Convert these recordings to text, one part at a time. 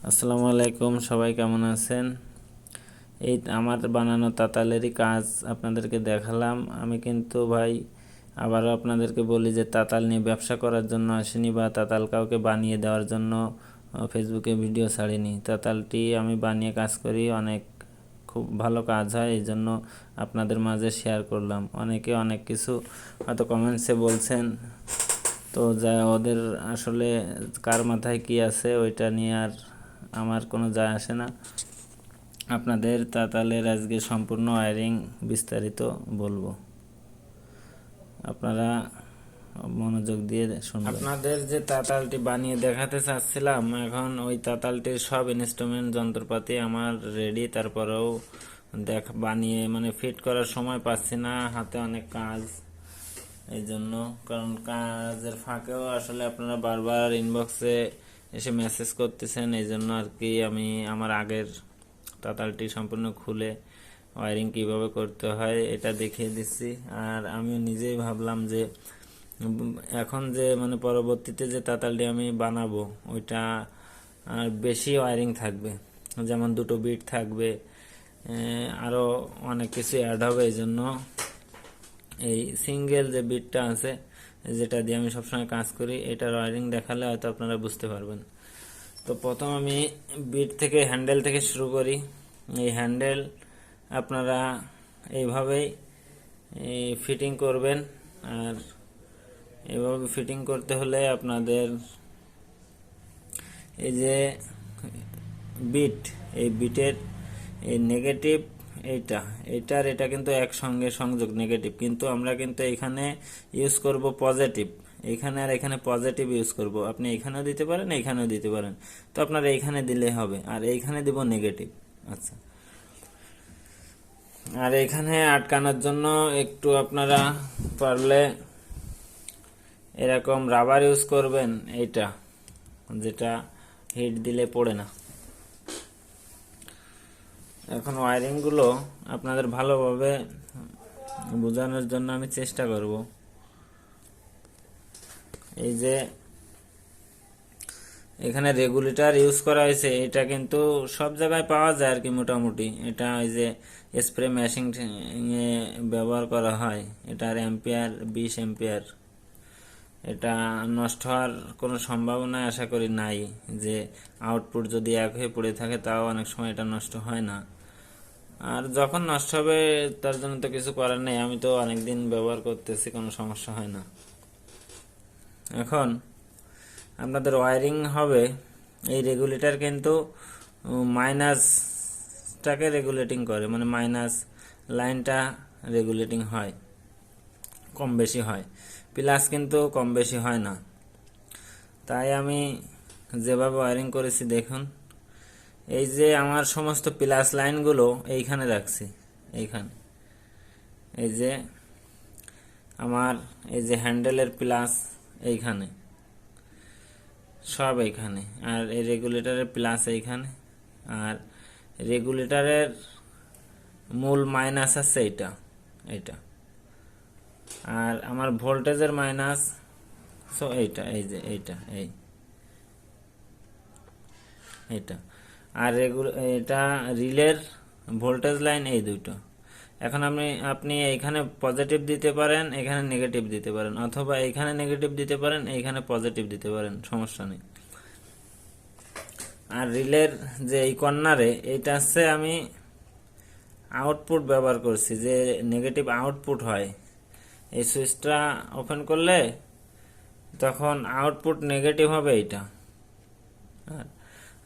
আসসালামু আলাইকুম, সবাই কেমন আছেন? এই আমার বানানো তাতালেরই কাজ আপনাদেরকে দেখালাম। আমি কিন্তু ভাই আবারও আপনাদেরকে বলি যে তাতাল নিয়ে ব্যবসা করার জন্য আসিনি বা তাতাল কাউকে বানিয়ে দেওয়ার জন্য ফেসবুকে ভিডিও ছাড়িনি। তাতালটি আমি বানিয়ে কাজ করি, অনেক খুব ভালো কাজ হয়, এই জন্য আপনাদের মাঝে শেয়ার করলাম। অনেকে অনেক কিছু হয়তো কমেন্টসে বলছেন, তো যা ওদের আসলে কার মাথায় কি আছে ওইটা নিয়ে আর আমার কোনো যায় আসে না। আপনাদের তাতালের আজকে সম্পূর্ণ ওয়্যারিং বিস্তারিত বলবো, আপনারা মনোযোগ দিয়ে শুনবেন। আপনাদের যে তাতালটি বানিয়ে দেখাতে চাচ্ছিলাম, এখন ওই তাতালটির সব ইনস্ট্রুমেন্ট যন্ত্রপাতি আমার রেডি, তারপরেও বানিয়ে মানে ফিট করার সময় পাচ্ছি না, হাতে অনেক কাজ, এই জন্য। কারণ কাজের ফাঁকেও আসলে আপনারা বারবার ইনবক্সে এসে মেসেজ করতেছেন, এই জন্য আর কি আমি আমার আগের তাতালটি সম্পূর্ণ খুলে ওয়্যারিং কিভাবে করতে হয় এটা দেখিয়ে দিচ্ছি। আর আমি নিজেই ভাবলাম যে এখন যে মানে পরবর্তীতে যে তাতালটি আমি বানাবো ওইটা আর বেশি ওয়্যারিং থাকবে, যেমন দুটো বিট থাকবে, আরও অনেক কিছু অ্যাড হবে। এই জন্য এই সিঙ্গেল যে বিটটা আছে, যেটা দিয়ে আমি সবসময় কাজ করি, এটার ওয়্যারিং দেখালে হয়তো আপনারা বুঝতে পারবেন। তো প্রথম আমি বিট থেকে হ্যান্ডেল থেকে শুরু করি। এই হ্যান্ডেল আপনারা এইভাবেই ফিটিং করবেন। আর এইভাবে ফিটিং করতে হলে আপনাদের এই যে বিট, এই বিটের এই নেগেটিভ এটা কিন্তু একসঙ্গে সংযোগ নেগেটিভ, কিন্তু আমরা কিন্তু এখানে ইউজ করব পজিটিভ, এইখানে আর এখানে পজিটিভ ইউজ করব। আপনি এখানেও দিতে পারেন, এইখানেও দিতে পারেন, তো আপনারা এইখানে দিলে হবে, আর এইখানে দিব নেগেটিভ। আচ্ছা, আর এখানে আটকানোর জন্য একটু আপনারা পারলে এরকম রাবার ইউজ করবেন, এইটা যেটা হিট দিলে পড়ে না। এখন ওয়্যারিংগুলো আপনাদের ভালোভাবে বোঝানোর জন্য আমি চেষ্টা করব। এই যে এখানে রেগুলেটর ইউজ করা হয়েছে, এটা কিন্তু সব জায়গায় পাওয়া যায় আর কি মোটামুটি। এটা ওই যে স্প্রে মেশিন এ ব্যবহার করা হয়, এটার অ্যাম্পিয়ার 20 অ্যাম্পিয়ার। এটা নষ্ট হওয়ার কোনো সম্ভাবনা আশা করি নাই, যে আউটপুট যদি এক হয়ে পড়ে থাকে তাও অনেক সময় এটা নষ্ট হয় না। আর যখন নষ্ট হবে তার জন্য তো কিছু করার নেই, আমি তো অনেকদিন ব্যবহার করতেছি, কোনো সমস্যা হয় না। এখন আপনাদের ওয়্যারিং হবে, এই রেগুলেটর কিন্তু মাইনাসটাকে রেগুলেটিং করে, মানে মাইনাস লাইনটা রেগুলেটিং হয়, কম বেশি হয়, প্লাস কিন্তু কম বেশি হয় না। তাই আমি যেভাবে ওয়্যারিং করেছি দেখুন, এই যে আমার সমস্ত প্লাস লাইনগুলো এইখানে রাখছি, এইখানে এই যে আমার এই যে হ্যান্ডেলের প্লাস এইখানে সব এইখানে, আর এই রেগুলেটরের প্লাস এইখানে, আর রেগুলেটরের মূল মাইনাস আছে এইটা, এইটা, আর আমার ভোল্টেজের মাইনাস, সো এইটা, এই যে এইটা, এইটা, আর এটা রিলের ভোল্টেজ লাইন, এই দুটো। এখন আপনি এইখানে পজিটিভ দিতে পারেন, এখানে নেগেটিভ দিতে পারেন, অথবা এইখানে নেগেটিভ দিতে পারেন, এইখানে পজিটিভ দিতে পারেন, সমস্যা নেই। আর রিলের যে এই কর্নারে এইটা হচ্ছে আমি আউটপুট ব্যবহার করছি, যে নেগেটিভ আউটপুট হয়। এই সুইচটা ওপেন করলে তখন আউটপুট নেগেটিভ হবে এইটা।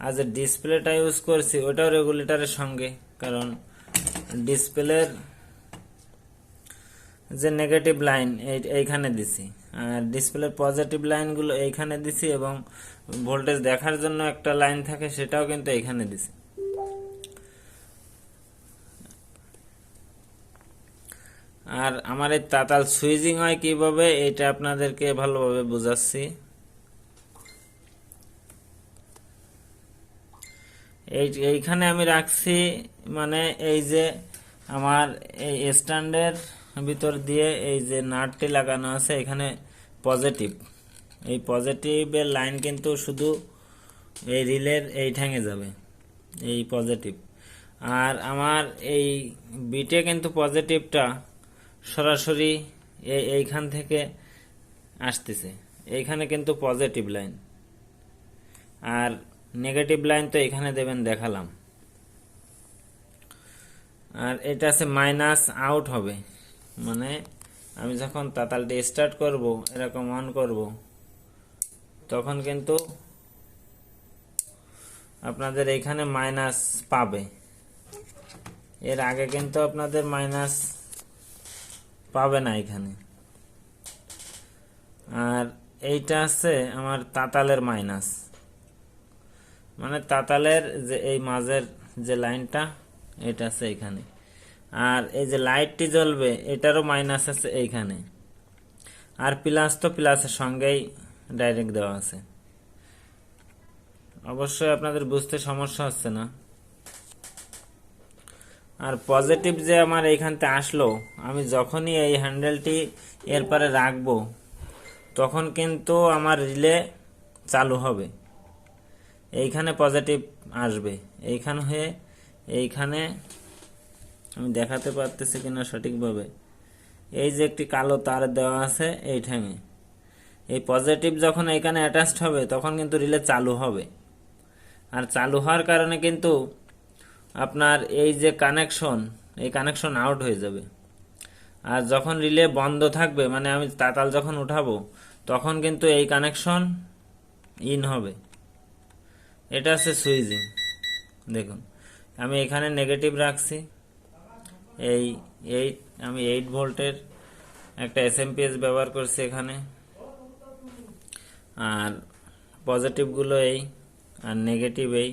আর যে ডিসপ্লেটা ইউজ করছি ওটাও রেগুলেটরের সঙ্গে, কারণ ডিসপ্লের যে নেগেটিভ লাইন এইখানে দিছি, আর ডিসপ্লের পজিটিভ লাইনগুলো এইখানে দিছি, এবং ভোল্টেজ দেখার জন্য একটা লাইন থাকে সেটাও কিন্তু এইখানে দিছি। আর আমার এই তাতাল সুইচিং হয় কিভাবে এটা আপনাদেরকে ভালোভাবে বুঝাচ্ছি। এইখানে আমি রাখছি, মানে এই যে আমার এই স্ট্যান্ডের ভিতর দিয়ে এই যে নাটটি লাগানো আছে, এখানে পজিটিভ, এই পজিটিভের লাইন কিন্তু শুধু এই রিলের এই ঠ্যাঙে যাবে, এই পজিটিভ। আর আমার এই বিটে কিন্তু পজিটিভটা সরাসরি এইখান থেকে আসতেছে, এইখানে কিন্তু পজিটিভ লাইন, আর নেগেটিভ লাইন তো এখানে দেবেন দেখালাম। আর এটা আছে মাইনাস আউট হবে, মানে আমি যখন তাতালটি স্টার্ট করব, এরকম অন করব, তখন কিন্তু আপনাদের এইখানে মাইনাস পাবে। এর আগে কিন্তু আপনাদের মাইনাস পাবে না এখানে। আর এইটা আছে আমার তাতালের মাইনাস, মানে তাতালের যে এই মাঝের যে লাইনটা, এটা আছে এইখানে। আর এই যে লাইটটি জ্বলবে, এটারও মাইনাস আছে এইখানে। আর প্লাস তো প্লাসের সঙ্গেই ডাইরেক্ট দেওয়া আছে। অবশ্যই আপনাদের বুঝতে সমস্যা হচ্ছে না। আর পজিটিভ যে আমার এইখানতে আসলো, আমি যখনই এই হ্যান্ডেলটি এর পারে রাখবো, তখন কিন্তু আমার রিলে চালু হবে। এইখানে পজিটিভ আসবে, এইখানে হয়ে এইখানে, আমি দেখাতে পারতেছি কিনা সঠিকভাবে, এই যে একটি কালো তার দেওয়া আছে এই ঠ্যাঙে, এই পজিটিভ যখন এইখানে অ্যাটাচড হবে, তখন কিন্তু রিলে চালু হবে। আর চালু হওয়ার কারণে কিন্তু আপনার এই যে কানেকশন, এই কানেকশন আউট হয়ে যাবে। আর যখন রিলে বন্ধ থাকবে, মানে আমি তাতাল যখন উঠাবো, তখন কিন্তু এই কানেকশন ইন হবে। এটা হচ্ছে সুইচিং। দেখুন আমি এখানে নেগেটিভ রাখছি, আমি 8 ভোল্টের একটা এসএমপিএস ব্যবহার করছি এখানে। আর পজিটিভগুলো এই, আর নেগেটিভ এই।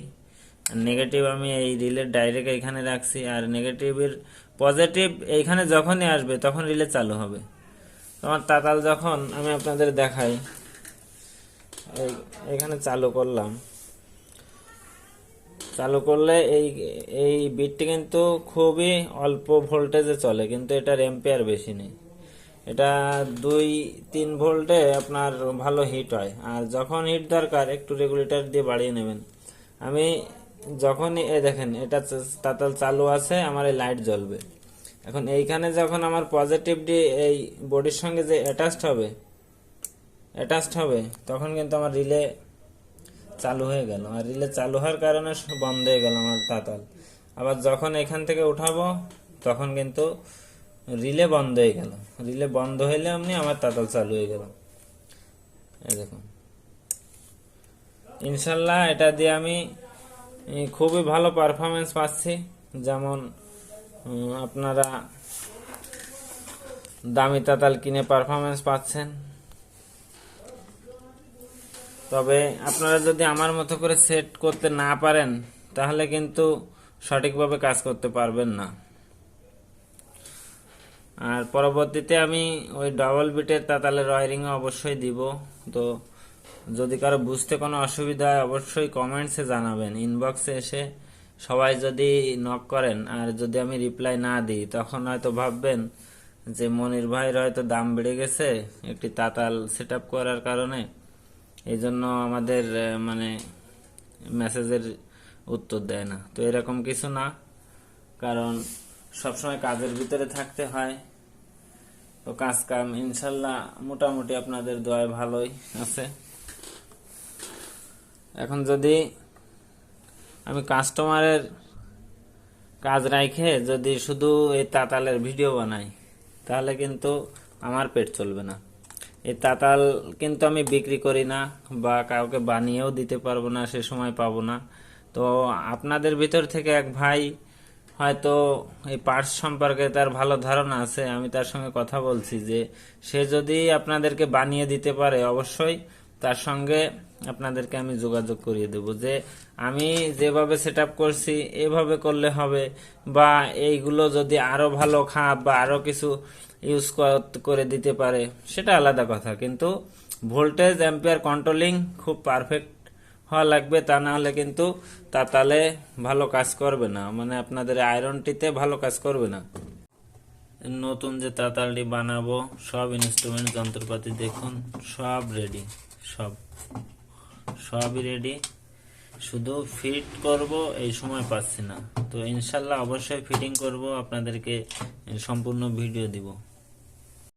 নেগেটিভ আমি এই রিলের ডাইরেক্ট এইখানে রাখছি। আর নেগেটিভের পজিটিভ এইখানে যখনই আসবে, তখন রিলে চালু হবে। আমার তাতাল যখন আমি আপনাদের দেখাই, এইখানে চালু করলাম, চালু করলে এই বিটটি কিন্তু খুবই অল্প ভোল্টেজে চলে, কিন্তু এটার এম্পিয়ার বেশি নেই। এটা 2-3 ভোল্টে আপনার ভালো হিট হয়। আর যখন হিট দরকার, একটু রেগুলেটর দিয়ে বাড়িয়ে নেবেন। আমি যখনই দেখেন এটা তাতাল চালু আছে, আমার এই লাইট জ্বলবে। এখন এইখানে যখন আমার পজিটিভটি এই বডির সঙ্গে যে অ্যাটাচড হবে, তখন কিন্তু আমার রিলে চালু হয়ে গেল। আর রিলে চালু হওয়ার কারণে বন্ধ হয়ে গেল আমার তাতাল। আবার যখন এখান থেকে উঠাবো, তখন কিন্তু রিলে বন্ধ হয়ে গেল। রিলে বন্ধ হইলে এমনি আমার তাতাল চালু হয়ে গেল। এই দেখুন, ইনশাল্লাহ এটা দিয়ে আমি খুবই ভালো পারফরমেন্স পাচ্ছি। যেমন আপনারা দামি তাতাল কিনে পারফরমেন্স পাচ্ছেন, তবে আপনারা যদি আমার মতো করে সেট করতে না পারেন, তাহলে কিন্তু সঠিকভাবে কাজ করতে পারবেন না। আর পরবর্তীতে আমি ওই ডবল বিটের তাতালের ওয়ারিংও অবশ্যই দিব। তো যদি কারো বুঝতে কোনো অসুবিধা হয়, অবশ্যই কমেন্টসে জানাবেন, ইনবক্সে এসে সবাই যদি নক করেন। আর যদি আমি রিপ্লাই না দিই, তখন হয়তো ভাববেন যে মনির ভাইয়ের হয়তো দাম বেড়ে গেছে একটি তাতাল সেট আপ করার কারণে, এই জন্য আমাদের মানে মেসেজের উত্তর দেয় না। তো এরকম কিছু না, কারণ সবসময় কাজের ভিতরে থাকতে হয়। তো কাজ কাম ইনশাল্লাহ মোটামুটি আপনাদের দোয়ায় ভালোই আছে। এখন যদি আমি কাস্টমারের কাজ রাখে যদি শুধু এই তাতালের ভিডিও বানাই, তাহলে কিন্তু আমার পেট চলবে না। এই তাতাল কিন্তু আমি বিক্রি করি না, বা কাউকে বানিয়েও দিতে পারবো না, সে সময় পাবো না। তো আপনাদের ভিতর থেকে এক ভাই হয়তো এই পার্টস সম্পর্কে তার ভালো ধারণা আছে, আমি তার সঙ্গে কথা বলছি যে সে যদি আপনাদেরকে বানিয়ে দিতে পারে, অবশ্যই তার সঙ্গে আপনাদেরকে আমি যোগাযোগ করিয়ে দেব, যে আমি যেভাবে সেট আপ করছি এভাবে করলে হবে, বা এইগুলো যদি আরো ভালো খাপ বা আরো কিছু ইউজ করে দিতে পারে, সেটা আলাদা কথা। কিন্তু ভোল্টেজ অ্যাম্পিয়ার কন্ট্রোলিং খুব পারফেক্ট হওয়া লাগবে, তা না হলে কিন্তু তাতালে ভালো কাজ করবে না, মানে আপনাদের আয়রনটিতে ভালো কাজ করবে না। নতুন যে তাতালটি বানাবো, সব ইনস্ট্রুমেন্ট যন্ত্রপাতি দেখুন, সব রেডি, সবই রেডি। শুধু ফিট করব এই সময় পাচ্ছি না, তো ইনশাল্লাহ অবশ্যই ফিটিং করব, আপনাদেরকে সম্পূর্ণ ভিডিও দিব।